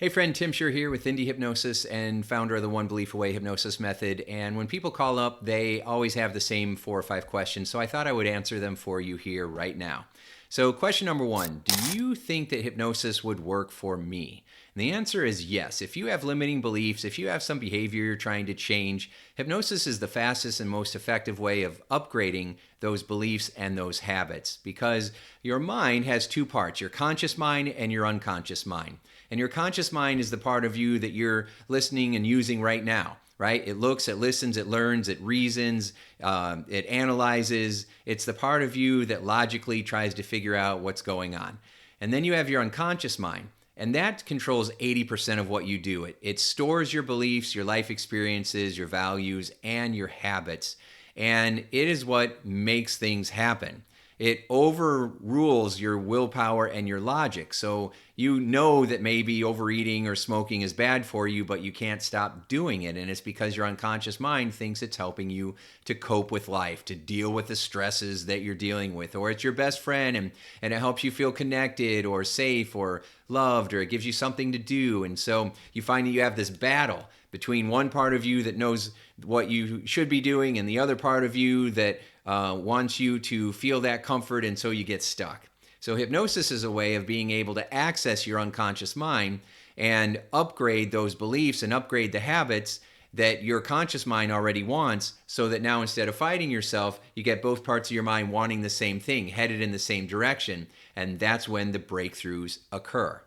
Hey friend, Tim Shurr here with Indie Hypnosis and founder of the One Belief Away Hypnosis Method. And when people call up, they always have the same 4 or 5 questions. So I thought I would answer them for you here right now. So question number 1, do you think that hypnosis would work for me? And the answer is yes. If you have limiting beliefs, if you have some behavior you're trying to change, hypnosis is the fastest and most effective way of upgrading those beliefs and those habits, because your mind has 2 parts, your conscious mind and your unconscious mind. And your conscious mind is the part of you that you're listening and using right now, right? It looks, it listens, it learns, it reasons, it analyzes. It's the part of you that logically tries to figure out what's going on. And then you have your unconscious mind, and that controls 80% of what you do. It stores your beliefs, your life experiences, your values, and your habits. And it is what makes things happen. It overrules your willpower and your logic. So you know that maybe overeating or smoking is bad for you, but you can't stop doing it. And it's because your unconscious mind thinks it's helping you to cope with life, to deal with the stresses that you're dealing with. Or it's your best friend and it helps you feel connected or safe or loved, or it gives you something to do. And so you find that you have this battle between one part of you that knows what you should be doing and the other part of you that wants you to feel that comfort, and so you get stuck. So hypnosis is a way of being able to access your unconscious mind and upgrade those beliefs and upgrade the habits that your conscious mind already wants, so that now instead of fighting yourself, you get both parts of your mind wanting the same thing, headed in the same direction, and that's when the breakthroughs occur.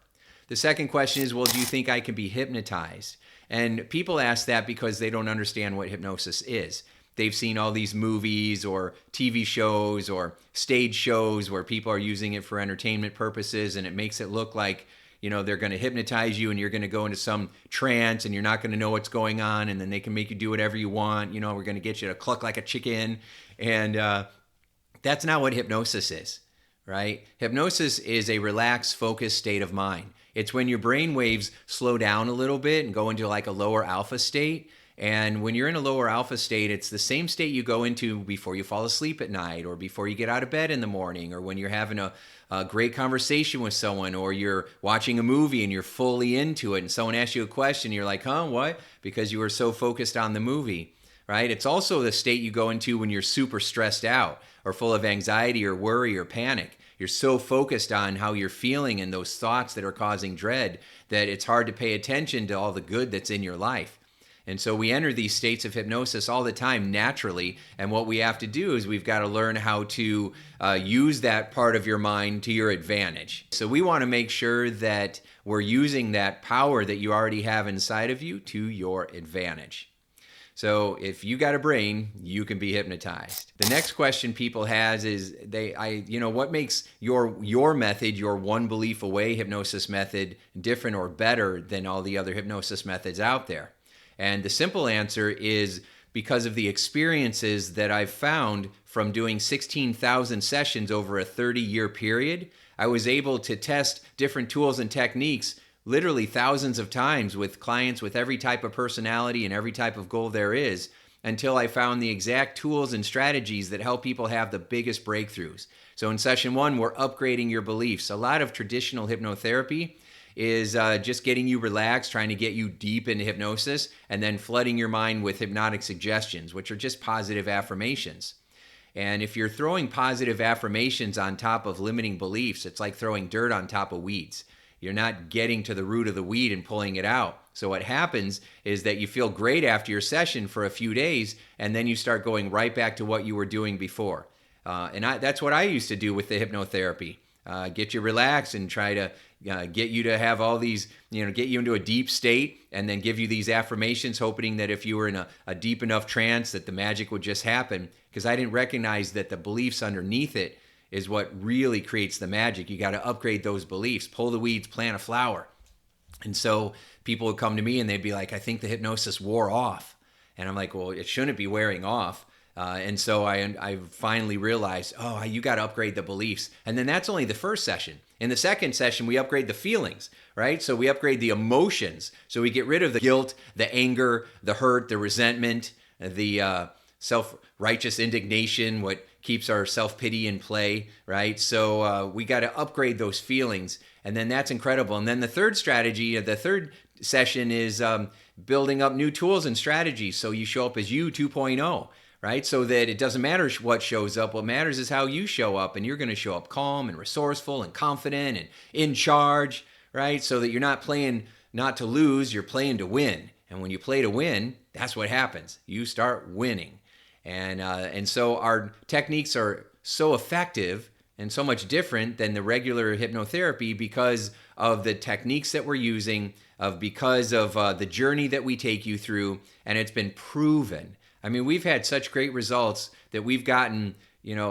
The second question is, well, do you think I can be hypnotized? And people ask that because they don't understand what hypnosis is. They've seen all these movies or TV shows or stage shows where people are using it for entertainment purposes, and it makes it look like, they're going to hypnotize you and you're going to go into some trance and you're not going to know what's going on, and then they can make you do whatever you want. We're going to get you to cluck like a chicken. And that's not what hypnosis is, right? Hypnosis is a relaxed, focused state of mind. It's when your brain waves slow down a little bit and go into like a lower alpha state. And when you're in a lower alpha state, it's the same state you go into before you fall asleep at night, or before you get out of bed in the morning, or when you're having a great conversation with someone, or you're watching a movie and you're fully into it and someone asks you a question, you're like, huh, what? Because you were so focused on the movie, right? It's also the state you go into when you're super stressed out or full of anxiety or worry or panic. You're so focused on how you're feeling and those thoughts that are causing dread that it's hard to pay attention to all the good that's in your life. And so we enter these states of hypnosis all the time naturally, and what we have to do is we've got to learn how to use that part of your mind to your advantage. So we want to make sure that we're using that power that you already have inside of you to your advantage. So if you got a brain, you can be hypnotized. The next question people has is what makes your method, your One Belief Away hypnosis method, different or better than all the other hypnosis methods out there? And the simple answer is because of the experiences that I've found from doing 16,000 sessions over a 30-year period. I was able to test different tools and techniques literally thousands of times with clients with every type of personality and every type of goal there is, until I found the exact tools and strategies that help people have the biggest breakthroughs. So in session 1, we're upgrading your beliefs. A lot of traditional hypnotherapy is just getting you relaxed, trying to get you deep into hypnosis, and then flooding your mind with hypnotic suggestions, which are just positive affirmations. And if you're throwing positive affirmations on top of limiting beliefs, it's like throwing dirt on top of weeds. You're not getting to the root of the weed and pulling it out. So what happens is that you feel great after your session for a few days, and then you start going right back to what you were doing before. That's what I used to do with the hypnotherapy. Get you relaxed and try to get you to have all these, get you into a deep state, and then give you these affirmations, hoping that if you were in a deep enough trance that the magic would just happen, because I didn't recognize that the beliefs underneath it is what really creates the magic. You got to upgrade those beliefs, pull the weeds, plant a flower. And so people would come to me and they'd be like, I think the hypnosis wore off. And I'm like, well, it shouldn't be wearing off. And so I finally realized, you got to upgrade the beliefs. And then that's only the first session. In the second session, we upgrade the feelings, right? So we upgrade the emotions. So we get rid of the guilt, the anger, the hurt, the resentment, the self-righteous indignation, what keeps our self-pity in play, right? So we got to upgrade those feelings, and then that's incredible. And then the third strategy, the third session is building up new tools and strategies so you show up as you 2.0, right? So that it doesn't matter what shows up. What matters is how you show up, and you're going to show up calm and resourceful and confident and in charge, right? So that you're not playing not to lose, you're playing to win. And when you play to win, that's what happens. You start winning. And so our techniques are so effective and so much different than the regular hypnotherapy because of the techniques that we're using, because of the journey that we take you through, and it's been proven. I mean, we've had such great results that we've gotten,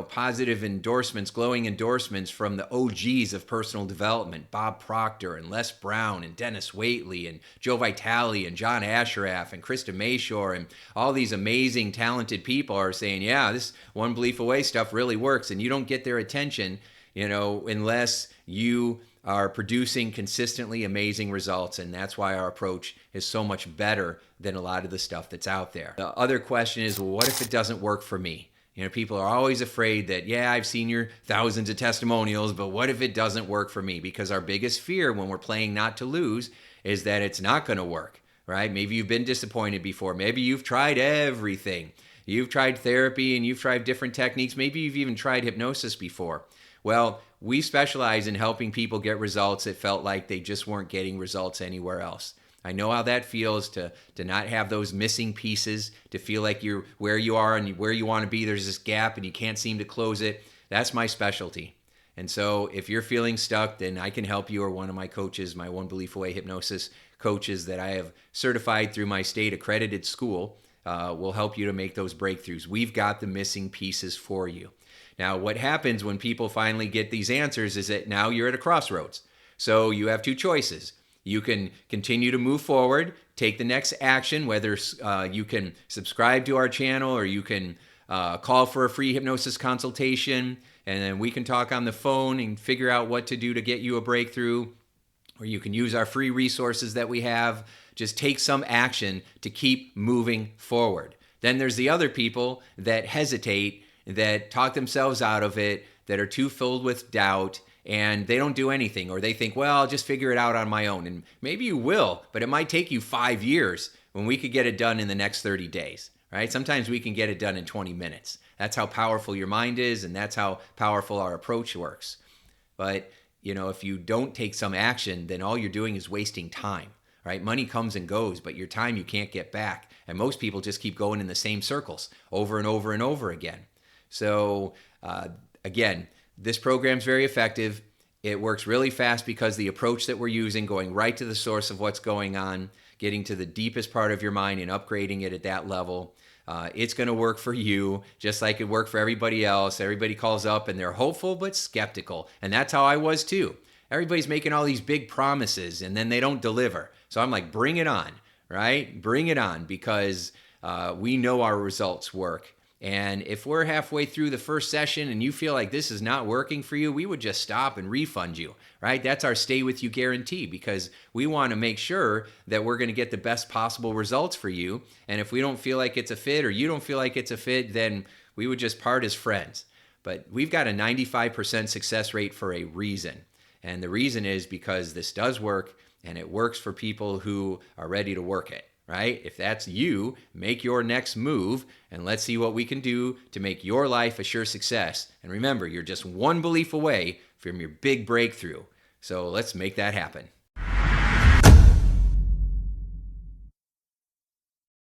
positive endorsements, glowing endorsements from the OGs of personal development, Bob Proctor and Les Brown and Dennis Waitley and Joe Vitale and John Ashraf and Krista Mayshore, and all these amazing, talented people are saying, yeah, this one belief away stuff really works, and you don't get their attention, unless you are producing consistently amazing results, and that's why our approach is so much better than a lot of the stuff that's out there. The other question is, well, what if it doesn't work for me? People are always afraid that, yeah, I've seen your thousands of testimonials, but what if it doesn't work for me? Because our biggest fear when we're playing not to lose is that it's not going to work, right? Maybe you've been disappointed before. Maybe you've tried everything. You've tried therapy and you've tried different techniques. Maybe you've even tried hypnosis before. Well, we specialize in helping people get results that felt like they just weren't getting results anywhere else. I know how that feels to not have those missing pieces, to feel like you're where you are and where you want to be. There's this gap and you can't seem to close it. That's my specialty. And so if you're feeling stuck, then I can help you, or one of my coaches, my One Belief Away hypnosis coaches that I have certified through my state accredited school, will help you to make those breakthroughs. We've got the missing pieces for you. Now, what happens when people finally get these answers is that now you're at a crossroads. So you have two choices. You can continue to move forward, take the next action, whether you can subscribe to our channel, or you can call for a free hypnosis consultation, and then we can talk on the phone and figure out what to do to get you a breakthrough, or you can use our free resources that we have. Just take some action to keep moving forward. Then there's the other people that hesitate, that talk themselves out of it, that are too filled with doubt, and they don't do anything, or they think, well, I'll just figure it out on my own. And maybe you will, but it might take you 5 years when we could get it done in the next 30 days, right? Sometimes we can get it done in 20 minutes. That's how powerful your mind is, and that's how powerful our approach works. But, if you don't take some action, then all you're doing is wasting time, right? Money comes and goes, but your time you can't get back. And most people just keep going in the same circles over and over and over again. So, again, this program's very effective. It works really fast because the approach that we're using, going right to the source of what's going on, getting to the deepest part of your mind and upgrading it at that level, it's going to work for you just like it worked for everybody else. Everybody calls up and they're hopeful but skeptical. And that's how I was too. Everybody's making all these big promises and then they don't deliver. So I'm like, bring it on, right? Bring it on, because we know our results work. And if we're halfway through the first session and you feel like this is not working for you, we would just stop and refund you, right? That's our stay with you guarantee, because we want to make sure that we're going to get the best possible results for you. And if we don't feel like it's a fit, or you don't feel like it's a fit, then we would just part as friends. But we've got a 95% success rate for a reason. And the reason is because this does work, and it works for people who are ready to work it. Right? If that's you, make your next move, and let's see what we can do to make your life a sure success. And remember, you're just one belief away from your big breakthrough. So let's make that happen.